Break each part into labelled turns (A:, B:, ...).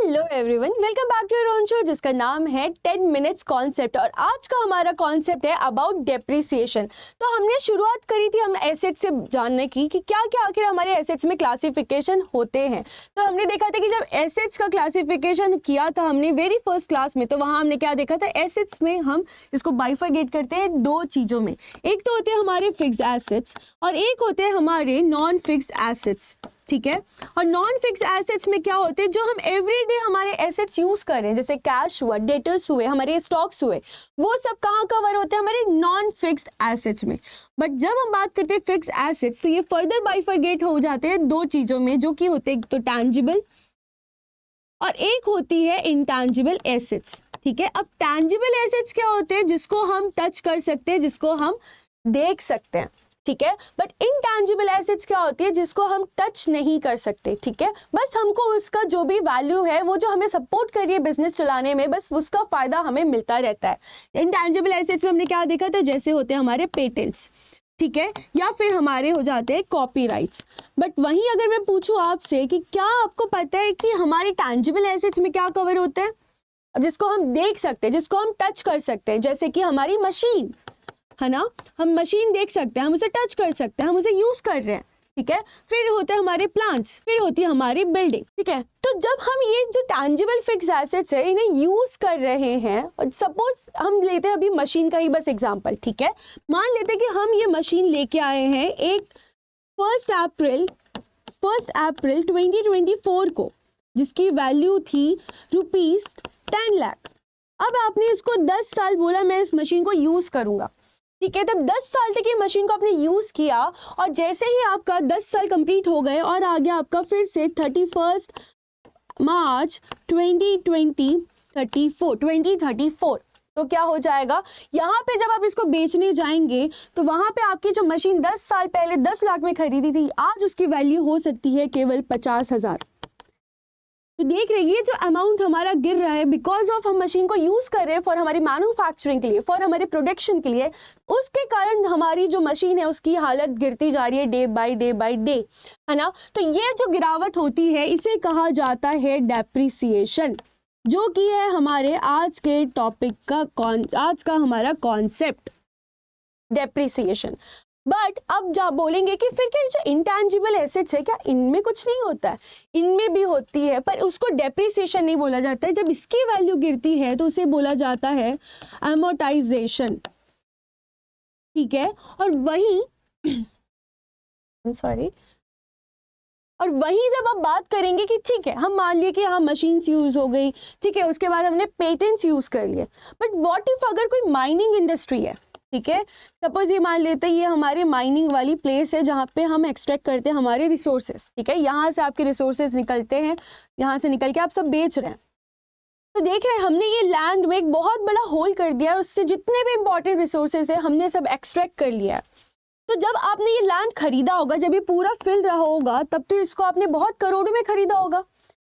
A: Hello everyone, welcome back to your own show जिसका नाम है 10 मिनट्स कॉन्सेप्ट। और आज का हमारा कॉन्सेप्ट है अबाउट डेप्रिसिएशन। तो हमने शुरुआत करी थी हम एसेट से जानने की कि क्या क्या आखिर हमारे एसेट्स में क्लासिफिकेशन होते हैं। तो हमने देखा था कि जब एसेट्स का क्लासिफिकेशन किया था हमने वेरी फर्स्ट क्लास में, तो वहाँ हमने क्या देखा था, एसेट्स में हम इसको बाइफरगेट करते हैं दो चीज़ों में। एक तो होते हैं हमारे फिक्स्ड एसेट्स और एक होते हैं हमारे नॉन फिक्स्ड एसेट्स। ठीक है, और नॉन फिक्स एसेट्स में क्या होते हैं, जो हम एवरीडे हमारे एसेट्स यूज कर रहे हैं, जैसे कैश हुआ, डेटर्स हुए, हमारे स्टॉक्स हुए, वो सब कहाँ कवर होते हैं, हमारे नॉन फिक्स्ड एसेट्स में। बट जब हम बात करते हैं फिक्स एसेट्स तो ये फर्दर बाइफरगेट हो जाते हैं दो चीजों में, जो कि होते हैं तो टैंजिबल और एक होती है इंटैंजिबल एसेट्स। ठीक है, अब टैंजिबल एसेट्स क्या होते हैं, जिसको हम टच कर सकते हैं, जिसको हम देख सकते हैं। ठीक है, बट इनटैंजिबल एसेट्स क्या होती है, जिसको हम टच नहीं कर सकते। ठीक है, बस हमको उसका जो भी वैल्यू है, वो जो हमें सपोर्ट कर रही है बिजनेस चलाने में, बस उसका फायदा हमें मिलता रहता है। इनटैंजिबल एसेट्स में हमने क्या देखा था, जैसे होते हैं हमारे पेटेंट्स, ठीक है, या फिर हमारे हो जाते हैं कॉपीराइट्स। बट वहीं अगर मैं पूछूं आपसे कि क्या आपको पता है कि हमारे टैंजिबल एसेट्स में क्या कवर होते हैं, जिसको हम देख सकते हैं, जिसको हम टच कर सकते हैं, जैसे कि हमारी मशीन है ना, हम मशीन देख सकते हैं, हम उसे टच कर सकते हैं, हम उसे यूज कर रहे हैं। ठीक है, फिर होते हैं हमारे प्लांट्स, फिर होती है हमारी बिल्डिंग। ठीक है, तो जब हम ये जो टैंजिबल फिक्स एसेट्स है इन्हें यूज कर रहे हैं, सपोज हम लेते हैं अभी मशीन का ही बस एग्जांपल। ठीक है, मान लेते हैं कि हम ये मशीन लेके आए हैं एक 1 अप्रैल 2024 को, जिसकी वैल्यू थी ₹10 लाख। अब आपने इसको 10 साल बोला मैं इस मशीन को यूज करूंगा। ठीक है, तब 10 साल तक ये मशीन को आपने यूज किया और जैसे ही आपका 10 साल कंप्लीट हो गए और आ गया आपका फिर से 31 मार्च 2034, तो क्या हो जाएगा, यहाँ पे जब आप इसको बेचने जाएंगे तो वहां पे आपकी जो मशीन 10 साल पहले 10 लाख में खरीदी थी, आज उसकी वैल्यू हो सकती है केवल 50,000। तो देख रहे ये जो अमाउंट हमारा गिर रहा है बिकॉज ऑफ हम मशीन को यूज कर रहे हैं फॉर हमारी मैन्युफैक्चरिंग के लिए, फॉर हमारे प्रोडक्शन के लिए, उसके कारण हमारी जो मशीन है उसकी हालत गिरती जा रही है डे बाय डे, है ना। तो ये जो गिरावट होती है इसे कहा जाता है डेप्रिसिएशन, जो कि है हमारे आज के टॉपिक का आज का हमारा कॉन्सेप्ट डेप्रिसिएशन। बट अब जा बोलेंगे कि फिर क्या जो इंटैंजिबल एसेट्स है क्या इनमें कुछ नहीं होता है, इनमें भी होती है, पर उसको डेप्रिसिएशन नहीं बोला जाता है। जब इसकी वैल्यू गिरती है तो उसे बोला जाता है अमोर्टाइजेशन। ठीक है, और वही और वहीं जब आप बात करेंगे कि ठीक है हम मान लिए कि हाँ मशीन्स यूज हो गई, ठीक है, उसके बाद हमने पेटेंट्स यूज कर लिए, बट व्हाट इफ अगर कोई माइनिंग इंडस्ट्री है, ठीक है, सपोज ये मान लेते हैं ये हमारे माइनिंग वाली प्लेस है जहाँ पे हम एक्सट्रैक्ट करते हैं हमारे रिसोर्सेज। ठीक है, यहाँ से आपके रिसोर्सेज निकलते हैं, यहाँ से निकल के आप सब बेच रहे हैं। तो देख रहे हैं हमने ये लैंड में एक बहुत बड़ा होल कर दिया है, उससे जितने भी इंपॉर्टेंट रिसोर्सेज है हमने सब एक्सट्रैक्ट कर लिया है। तो जब आपने ये लैंड खरीदा होगा, जब ये पूरा फिल रहा होगा, तब तो इसको आपने बहुत करोड़ों में खरीदा होगा।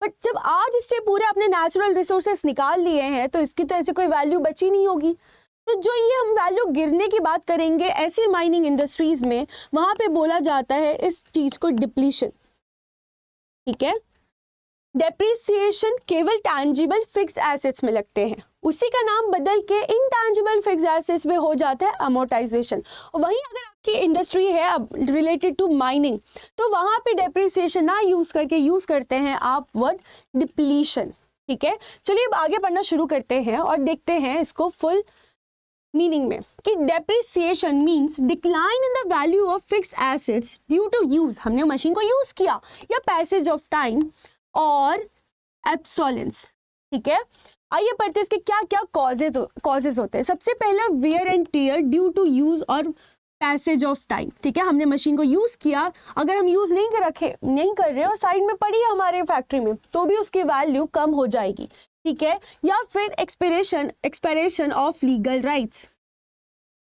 A: बट जब आज इससे पूरे अपने नेचुरल रिसोर्सेज निकाल लिए हैं तो इसकी तो ऐसे कोई वैल्यू बची नहीं होगी। तो जो ये हम वैल्यू गिरने की बात करेंगे ऐसी माइनिंग इंडस्ट्रीज में, वहां पे बोला जाता है इस चीज को डिप्लीशन। ठीक है, डेप्रिसिएशन केवल टैंजिबल फिक्स्ड एसेट्स में लगते हैं, उसी का नाम बदल के इनटैंजिबल फिक्स्ड एसेट्स में हो जाता है अमोर्टाइजेशन। और वहीं अगर आपकी इंडस्ट्री है अब रिलेटेड टू माइनिंग, तो वहां पे डेप्रिसिएशन ना यूज करके यूज करते हैं आप वर्ड डिप्लीशन। ठीक है, चलिए अब आगे पढ़ना शुरू करते हैं और देखते हैं इसको फुल मीनिंग में कि depreciation means decline in the value of fixed assets due to use, हमने मशीन को यूज किया, या पैसेज ऑफ टाइम और एब्सोलेंस। ठीक है, आइए पढ़ते हैं इसके क्या क्या कॉजेज होते हैं। सबसे पहला wear and tear due to use और पैसेज ऑफ टाइम। ठीक है, हमने मशीन को यूज किया, अगर हम यूज नहीं कर रहे और साइड में पड़ी है हमारे फैक्ट्री में, तो भी उसकी वैल्यू कम हो जाएगी। ठीक है, या फिर एक्सपायरेशन ऑफ लीगल राइट्स।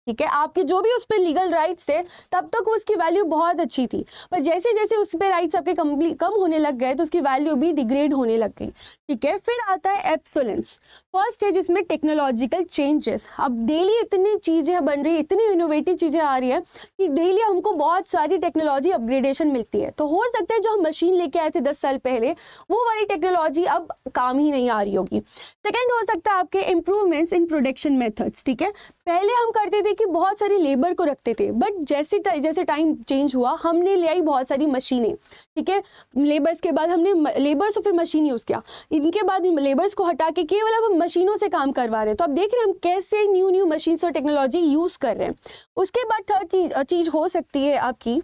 A: ठीक है, आपके जो भी उस पर लीगल राइट्स थे तब तक उसकी वैल्यू बहुत अच्छी थी, पर जैसे जैसे उस पर राइट्स आपके कम होने लग गए तो उसकी वैल्यू भी डिग्रेड होने लग गई। ठीक है, फिर आता है एब्सोलेंस। फर्स्ट है जिसमें टेक्नोलॉजिकल चेंजेस। अब डेली इतनी चीज़ें बन रही है, इतनी इनोवेटिव चीज़ें आ रही है कि डेली हमको बहुत सारी टेक्नोलॉजी अपग्रेडेशन मिलती है। तो हो सकता है जो हम मशीन लेके आए थे 10 साल पहले वो वाली टेक्नोलॉजी अब काम ही नहीं आ रही होगी। सेकेंड हो सकता है आपके इम्प्रूवमेंट्स इन प्रोडक्शन मेथड्स। ठीक है, पहले हम करते थे कि बहुत सारी लेबर को रखते थे, बट जैसे जैसे टाइम चेंज हुआ हमने ले आई बहुत सारी मशीनें। ठीक है, लेबर्स के बाद हमने लेबर्स और फिर मशीन यूज़ किया, इनके बाद लेबर्स को हटा के केवल अब हम मशीनों से काम करवा रहे हैं। तो अब देख रहे हैं हम कैसे न्यू मशीन्स और टेक्नोलॉजी यूज़ कर रहे हैं। उसके बाद थर्ड चीज़ हो सकती है आपकी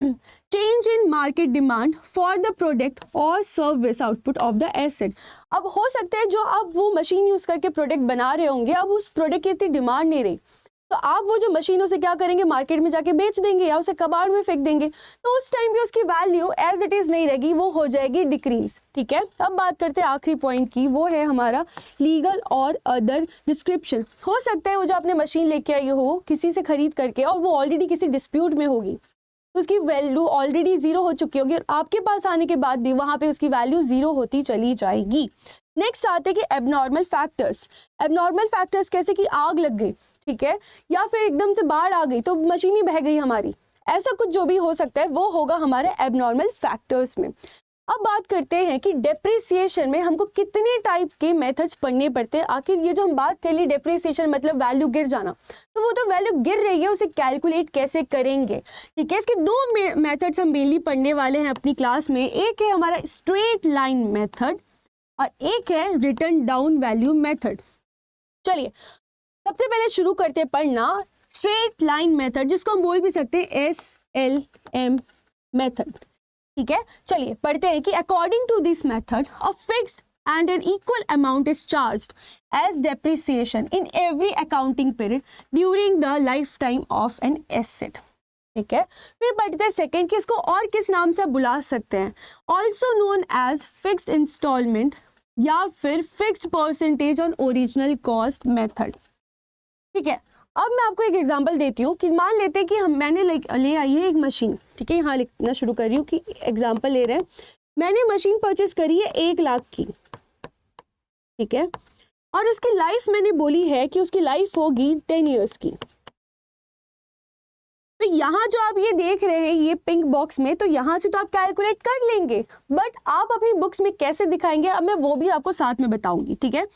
A: change in market demand for the product और service output of the asset. अब हो सकता है जो आप वो मशीन यूज़ करके प्रोडक्ट बना रहे होंगे, अब उस प्रोडक्ट की इतनी डिमांड नहीं रही, तो आप वो जो मशीनों से क्या करेंगे, मार्केट में जाके बेच देंगे या उसे कबाड़ में फेंक देंगे। तो उस टाइम पे उसकी वैल्यू एज इट इज़ नहीं रहेगी, वो हो जाएगी डिक्रीज। ठीक है, अब बात करते हैं आखिरी पॉइंट की, वो है हमारा लीगल और अदर डिस्क्रिप्शन। हो सकता है वो जो आपने मशीन लेके आई हो किसी से खरीद करके और वो ऑलरेडी किसी डिस्प्यूट में होगी, तो उसकी वैल्यू ऑलरेडी जीरो हो चुकी होगी और आपके पास आने के बाद भी वहाँ पे उसकी वैल्यू जीरो होती चली जाएगी। नेक्स्ट आते हैं कि एबनॉर्मल फैक्टर्स। एबनॉर्मल फैक्टर्स कैसे कि आग लग गई, ठीक है, या फिर एकदम से बाढ़ आ गई तो मशीन ही बह गई हमारी, ऐसा कुछ जो भी हो सकता है वो होगा हमारे एबनॉर्मल फैक्टर्स में। अब बात करते हैं कि डेप्रिसिएशन में हमको कितने टाइप के मेथड्स पढ़ने पड़ते हैं। आखिर ये जो हम बात कर ली डेप्रिसिएशन मतलब वैल्यू गिर जाना, तो वो तो वैल्यू गिर रही है, उसे कैलकुलेट कैसे करेंगे। ठीक है, इसके दो मेथड्स हम मेनली पढ़ने वाले हैं अपनी क्लास में। एक है हमारा स्ट्रेट लाइन मेथड और एक है रिटर्न डाउन वैल्यू मेथड। चलिए सबसे पहले शुरू करते हैं पढ़ना स्ट्रेट लाइन मेथड, जिसको हम बोल भी सकते हैं SLM मेथड। ठीक है, चलिए पढ़ते हैं कि according to this method a fixed and an equal amount is charged as depreciation in every accounting period during the lifetime of an asset। ठीक है, फिर पढ़ते हैं सेकेंड कि इसको और किस नाम से बुला सकते हैं, also known as fixed instalment या फिर fixed percentage on original cost method. ठीक है, अब मैं आपको एक एग्जांपल देती हूँ कि मान लेते हैं कि मैंने ले आई है एक मशीन। ठीक है, यहाँ लिखना शुरू कर रही हूँ कि एग्जांपल ले रहे हैं, मैंने मशीन परचेस करी है 1 लाख की। ठीक है, और उसकी लाइफ मैंने बोली है कि उसकी लाइफ होगी 10 ईयर्स की। तो यहाँ जो आप ये देख रहे हैं ये पिंक बॉक्स में, तो यहाँ से तो आप कैलकुलेट कर लेंगे, बट आप अपनी बुक्स में कैसे दिखाएंगे अब मैं वो भी आपको साथ में बताऊंगी। ठीक है,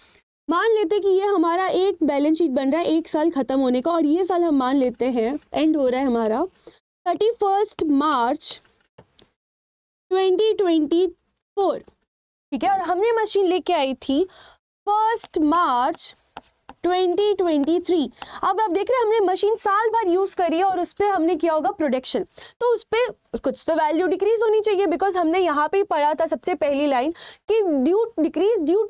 A: मान लेते कि ये हमारा एक बैलेंस शीट बन रहा है 1 साल खत्म होने का, और ये साल हम मान लेते हैं एंड हो रहा है हमारा 31 मार्च 2024। ठीक है, और हमने मशीन लेके आई थी 1 मार्च 2023। अब आप देख रहे हैं हमने मशीन साल भर यूज करी है और उस पर हमने किया होगा प्रोडक्शन, तो उस पर कुछ तो वैल्यू डिक्रीज होनी चाहिए, बिकॉज हमने यहाँ पे ही पढ़ा था सबसे पहली लाइन कि decrease due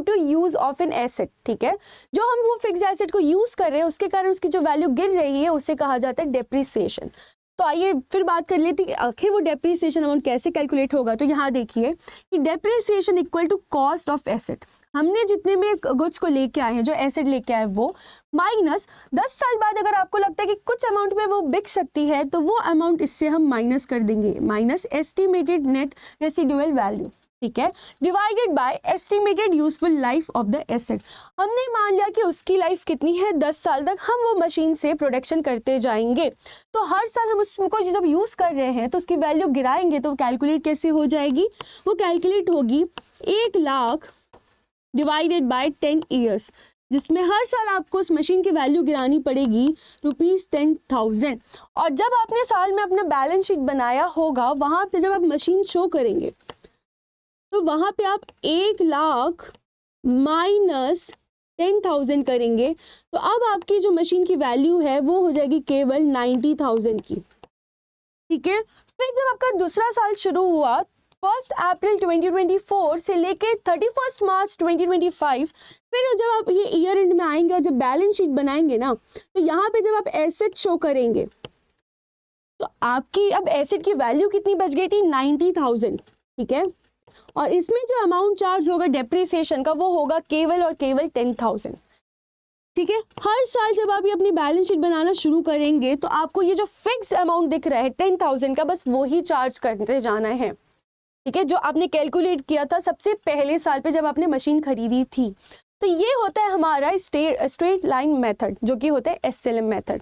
A: to use of an asset. ठीक है, जो हम वो फिक्स एसेट को यूज कर रहे हैं उसके कारण उसकी जो वैल्यू गिर रही है उसे कहा जाता है डेप्रिसिएशन। तो आइए फिर बात कर लेते हैं कि आखिर वो डेप्रिसिएशन अमाउंट कैसे कैलकुलेट होगा। तो यहाँ देखिए कि depreciation equal to cost of asset, हमने जितने में गुड्स को लेके आए हैं, जो एसेट लेके आए वो, माइनस 10 साल बाद अगर आपको लगता है कि कुछ अमाउंट में वो बिक सकती है तो वो अमाउंट इससे हम माइनस कर देंगे, minus estimated net residual value. ठीक है, divided by estimated useful life of the asset. हमने मान लिया कि उसकी लाइफ कितनी है 10 साल तक हम वो मशीन से प्रोडक्शन करते जाएंगे, तो हर साल हम उसको जब यूज कर रहे हैं तो उसकी वैल्यू गिराएंगे, तो कैलकुलेट कैसे हो जाएगी, वो कैलकुलेट होगी 1 लाख डिवाइडेड बाय 10 ईयर्स, जिसमें हर साल आपको उस मशीन की वैल्यू गिरानी पड़ेगी ₹10,000। और जब आपने साल में अपना बैलेंस शीट बनाया होगा वहां पे जब आप मशीन शो करेंगे तो वहां पे आप 1 लाख माइनस 10,000 करेंगे, तो अब आपकी जो मशीन की वैल्यू है वो हो जाएगी केवल 90,000 की। ठीक है, फिर जब आपका दूसरा साल शुरू हुआ 1 अप्रैल 2024 से लेके 31 मार्च 2025, फिर जब आप ये ईयर एंड में आएंगे और जब बैलेंस शीट बनाएंगे ना, तो यहाँ पे जब आप एसेट शो करेंगे तो आपकी अब एसेट की वैल्यू कितनी बच गई थी 90,000। ठीक है, और इसमें जो अमाउंट चार्ज होगा डेप्रिसिएशन का वो होगा केवल और केवल 10,000। ठीक है। हर साल जब आप ये अपनी बैलेंस शीट बनाना शुरू करेंगे तो आपको ये जो फिक्स्ड अमाउंट दिख रहा है 10,000 का, बस वही चार्ज करते जाना है। ठीक है, जो आपने कैलकुलेट किया था सबसे पहले साल पे जब आपने मशीन खरीदी थी। तो ये होता है हमारा स्ट्रेट लाइन मेथड, जो कि होता है SLM मेथड।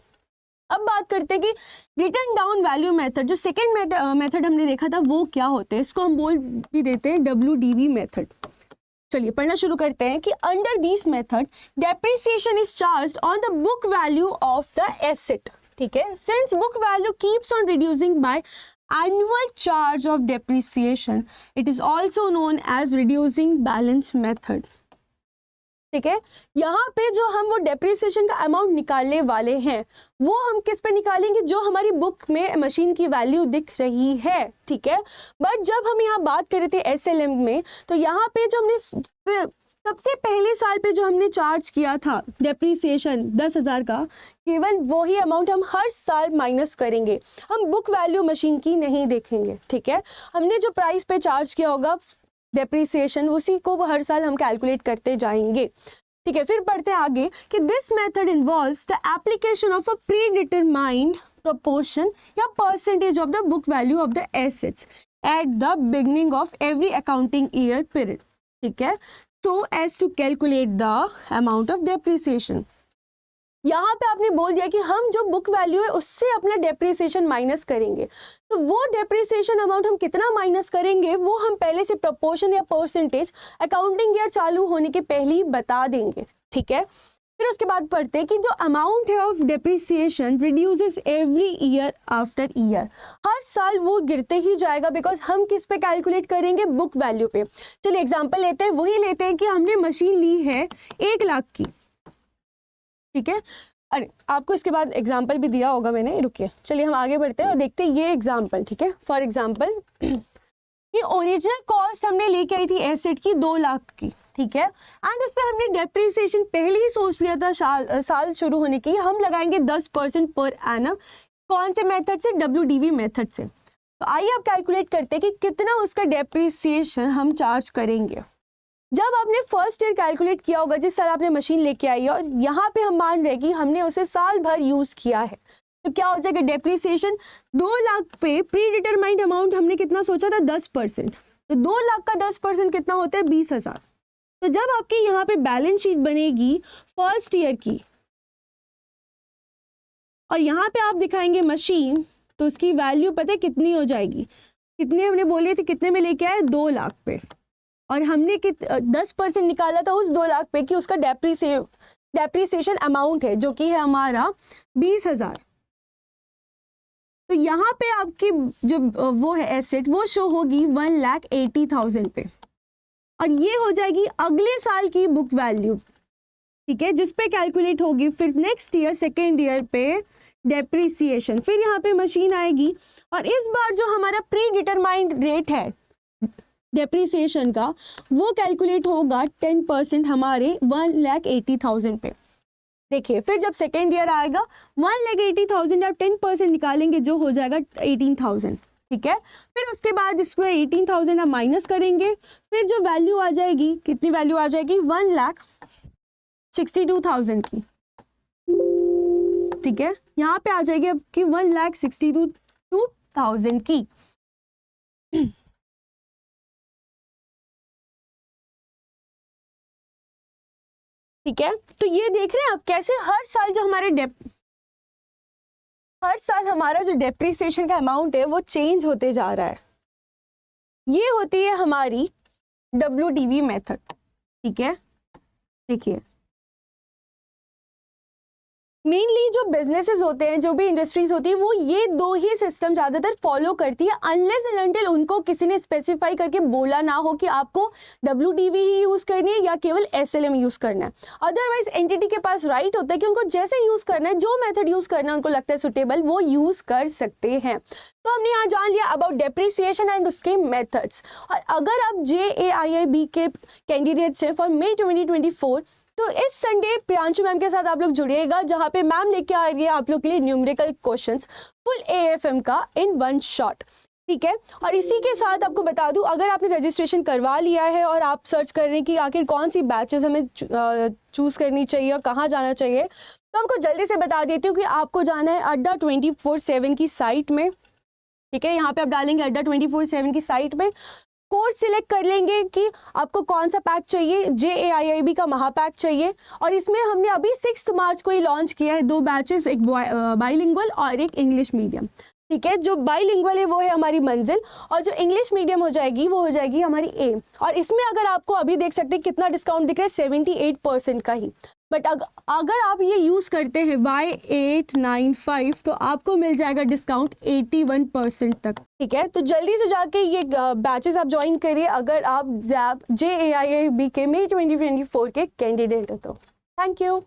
A: अब बात करते हैं कि रिटर्न डाउन वैल्यू मेथड, जो सेकेंड मेथड हमने देखा था वो क्या होते हैं। इसको हम बोल भी देते हैं WDV मेथड। चलिए पढ़ना शुरू करते हैं कि under this method depreciation is charged on the book value of the asset. ठीक है, since book value keeps on reducing by annual charge of depreciation, it is also known as reducing balance method। ठीक है, यहाँ पे जो हम वो depreciation का अमाउंट निकालने वाले हैं वो हम किस पे निकालेंगे, जो हमारी बुक में मशीन की वैल्यू दिख रही है। ठीक है, बट जब हम यहाँ बात कर रहे थे SLM में, तो यहाँ पे जो हमने सबसे पहले साल पे जो हमने चार्ज किया था डेप्रिसिएशन 10,000 का, केवल वही अमाउंट हम हर साल माइनस करेंगे, हम बुक वैल्यू मशीन की नहीं देखेंगे। ठीक है, हमने जो प्राइस पे चार्ज किया होगा डेप्रिसिएशन उसी को हर साल हम कैलकुलेट करते जाएंगे। ठीक है, फिर पढ़ते हैं आगे कि this method involves the application of a predetermined proportion या percentage of the book value of the assets at the beginning of every accounting year period. ठीक है, so as to calculate the amount of depreciation। यहाँ पे आपने बोल दिया कि हम जो बुक वैल्यू है उससे अपना डेप्रिसिएशन माइनस करेंगे। तो वो डेप्रिसिएशन अमाउंट हम कितना माइनस करेंगे वो हम पहले से प्रोपोर्शन या परसेंटेज अकाउंटिंग ईयर चालू होने के पहले ही बता देंगे। ठीक है, फिर उसके बाद पढ़ते हैं कि जो अमाउंट है of depreciation reduces every year after year, हर साल वो गिरते ही जाएगा, बिकॉज हम किस पे कैलकुलेट करेंगे, बुक वैल्यू पे। चलिए एग्जांपल लेते हैं, वही लेते हैं कि हमने मशीन ली है 1 लाख की। ठीक है, अरे आपको इसके बाद एग्जाम्पल भी दिया होगा मैंने, रुकिए चलिए हम आगे बढ़ते हैं और देखते हैं ये एग्जाम्पल। ठीक है, फॉर एग्जाम्पल ये ओरिजिनल कॉस्ट हमने लेके आई थी एसेट की 2 लाख की। ठीक है, एंड उस पर हमने डेप्रिसिएशन पहले ही सोच लिया था साल शुरू होने की, हम लगाएंगे 10% पर एनम। कौन से मेथड से, WDV मेथड से। तो आइए अब कैलकुलेट करते हैं कि कितना उसका डेप्रिसिएशन हम चार्ज करेंगे। जब आपने फर्स्ट ईयर कैलकुलेट किया होगा, जिस साल आपने मशीन लेके आई है, और यहाँ पे हम मान रहे कि हमने उसे साल भर यूज किया है, तो क्या हो जाएगा डेप्रिसिएशन 2 लाख पे प्री डिटरमाइंड अमाउंट हमने कितना सोचा था, 10%। तो 2 लाख का 10% कितना होता है, 20,000। तो जब आपकी यहाँ पे बैलेंस शीट बनेगी फर्स्ट ईयर की और यहाँ पे आप दिखाएंगे मशीन, तो उसकी वैल्यू पता है कितनी हो जाएगी, कितने हमने बोले थे, कितने में लेके आए, 2 लाख पे, और हमने 10% निकाला था उस 2 लाख पे कि उसका डेप्रिसिएशन अमाउंट है, जो कि है हमारा 20,000। तो यहाँ पे आपकी जो वो है एसेट, वो शो होगी 1,80,000 पे, और ये हो जाएगी अगले साल की बुक वैल्यू। ठीक है, जिस पे कैलकुलेट होगी फिर नेक्स्ट ईयर सेकेंड ईयर पे डेप्रिसिएशन। फिर यहाँ पे मशीन आएगी और इस बार जो हमारा प्री डिटरमाइंड रेट है डेप्रिसिएशन का, वो कैलकुलेट होगा 10% हमारे 1,80,000 पे। देखिए फिर जब सेकेंड ईयर आएगा 1,80,000 आप 10% निकालेंगे, जो हो जाएगा 18,000। ठीक है, फिर उसके बाद इसको 18,000 आप माइनस करेंगे, फिर जो वैल्यू आ जाएगी, कितनी वैल्यू आ जाएगी, 1,62,000 की। ठीक है, यहाँ पे आ जाएगी आपकी 1,62,000 की। ठीक है, तो ये देख रहे हैं आप कैसे हर साल जो हमारा जो डेप्रिसिएशन का अमाउंट है वो चेंज होते जा रहा है। ये होती है हमारी WDV मेथड। ठीक है, देखिए मेनली जो बिजनेसेस होते हैं, जो भी इंडस्ट्रीज होती है, वो ये 2 ही सिस्टम ज़्यादातर फॉलो करती है, अनलेस एंड अनटिल उनको किसी ने स्पेसिफाई करके बोला ना हो कि आपको WDV ही यूज़ करनी है या केवल SLM यूज़ करना है। अदरवाइज एंटिटी के पास राइट होता है कि उनको जैसे यूज़ करना है, जो मेथड यूज़ करना है उनको लगता है सुटेबल, वो यूज़ कर सकते हैं। तो हमने यहाँ जान लिया अबाउट डेप्रिसिएशन एंड उसके मेथड्स। और अगर आप JAIIB के कैंडिडेट से फॉर May 2024, तो इस संडे प्रियांशु मैम के साथ आप लोग जुड़िएगा, जहाँ पे मैम लेके आ रही है आप लोग के लिए न्यूमेरिकल क्वेश्चंस फुल AFM का इन 1 शॉट। ठीक है। और इसी के साथ आपको बता दूं, अगर आपने रजिस्ट्रेशन करवा लिया है और आप सर्च कर रहे हैं कि आखिर कौन सी बैचेस हमें चूज़ करनी चाहिए और कहाँ जाना चाहिए, तो आपको जल्दी से बता देती हूँ कि आपको जाना है अड्डा 24/7 की साइट में। ठीक है, यहाँ पे आप डालेंगे अड्डा 24/7 की साइट में, कोर्स सिलेक्ट कर लेंगे कि आपको कौन सा पैक चाहिए। JAIIB का महापैक चाहिए, और इसमें हमने अभी 6 मार्च को ही लॉन्च किया है 2 बैचेस, एक बाइलिंगुअल और एक इंग्लिश मीडियम। ठीक है, जो बाइलिंगुअल है वो है हमारी मंजिल, और जो इंग्लिश मीडियम हो जाएगी वो हो जाएगी हमारी एम। और इसमें अगर आपको अभी देख सकते हैं कितना डिस्काउंट दिख रहा है, 78% का ही। बट अगर आप ये यूज़ करते हैं Y895 तो आपको मिल जाएगा डिस्काउंट 81% तक। ठीक है, तो जल्दी से जाके ये बैचेस आप ज्वाइन करिए अगर आप JAIIB के मई 2024 के कैंडिडेट हैं तो। Thank you.